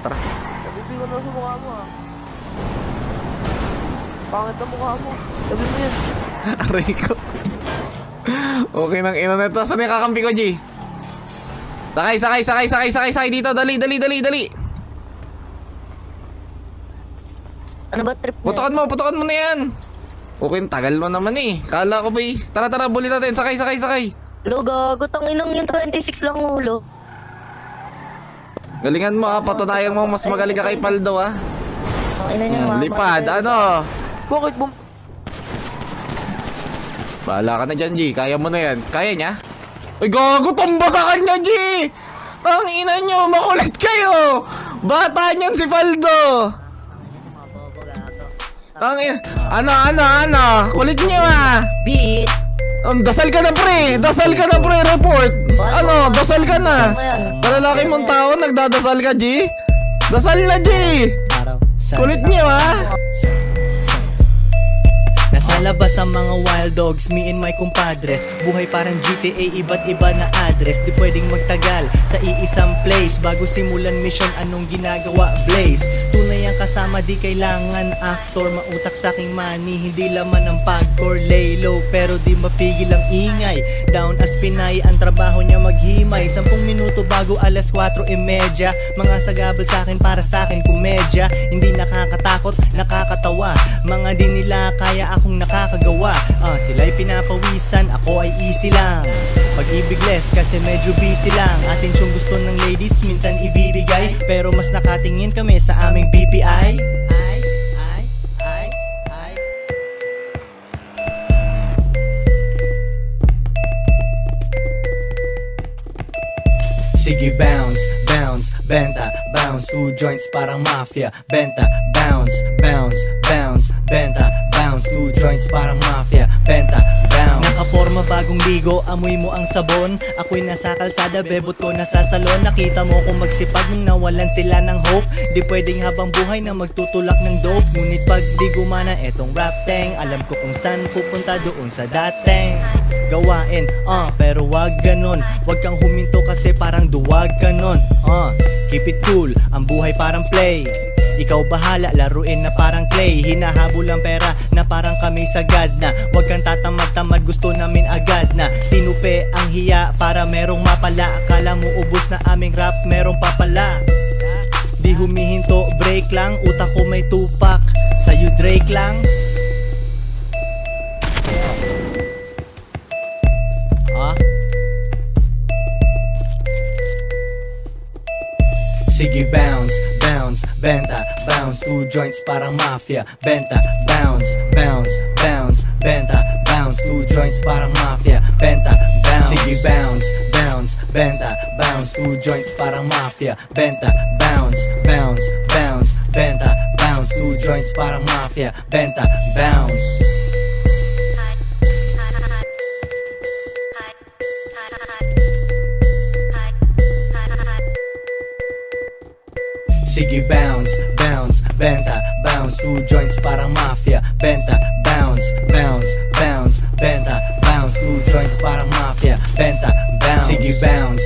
Tara. Nabibigo na sa mukha mo ah. Pangit na mukha mo. Sabi mo yun. Aray ko. Okay nang ina nito. Saan yung kakampi ko, G? Sakay dito. Dali. Ano ba trip mo? Putukan mo na yan. Okay, tagal mo naman eh. Kala ko ba eh. Tara, buli natin. Sakay. Lo, gago. Tanginang yung 26 lang ulo. Galingan mo ha. Patunayan mo mas magaling ka kay Paldo ha. Tangina niya mama. Lipad, ano? Bakit bum... Bahala ka na dyan, G. Kaya mo na yan. Kaya niya? Ay, gago. Tumba sa kanya, G. Ang ina nyo. Makulit kayo. Bata niyan si Paldo. Ang ina. Ano? Kulit niyo ah. Beat. Dasal ka na pre, report. Ano, dasal ka na. Malalaki mong tao, nagdadasal ka, G. Dasal na, G. Kulit niyo, ha? Nasa labas ang mga wild dogs, me and my compadres. Buhay parang GTA, iba't iba na address. Di pwedeng magtagal sa iisang place. Bago simulan mission, anong ginagawa, Blaze? Tunay ang kasama, di kailangan actor. Mautak sa aking money, hindi laman ng pagcore. Lay low, pero di mapigil ang ingay. Down as Pinay, ang trabaho niya maghimay. 10 minuto bago alas 4:30. Mga sagabal sa akin, para sa akin komedya. Hindi nakakatakot, nakakatawa. Mga di nila kaya akong nakakagawa. Sila'y pinapawisan, ako ay easy lang. Pag-ibig less kasi medyo busy lang. Atensyong gusto ng ladies minsan ibibigay, pero mas nakatingin kami sa aming BPI. Sige bounce, benta, bounce. 2 joints parang mafia. Benta, bounce, benta, bounce. 2 joints parang mafia. Benta, bounce. Nakaporma bagong ligo, amoy mo ang sabon. Ako'y nasa kalsada, bebot ko nasa salon. Nakita mo kung magsipag nung nawalan sila ng hope. Di pwedeng habang buhay na magtutulak ng dope. Ngunit pag di gumana etong rap tang, alam ko kung saan pupunta, doon sa dating gawain, pero wag ganon. Wag kang huminto kasi parang duwag ka nun. Keep it cool, ang buhay parang play. Ikaw bahala, laruin na parang clay. Hinahabol ang pera na parang kami sagad na. Wag kang tatamad-tamad, gusto namin agad na. Tinupe ang hiya para merong mapala. Akala mo ubos na aming rap, merong papala. Di humihinto, break lang. Utak ko may tupak, sa'yo Drake lang. Sige bounce, benta, bounce. 2 joints parang mafia. Benta, bounce, benta, bounce. 2 joints parang mafia. Benta, bounce. Sige bounce, benta, bounce. 2 joints parang mafia. Benta, bounce, benta, bounce. 2 joints parang mafia. Benta, bounce. Sige bounce, benta, bounce. 2 joints parang mafia. Benta, bounce, benta, bounce. 2 joints parang mafia. Benta, bounce. Sige bounce,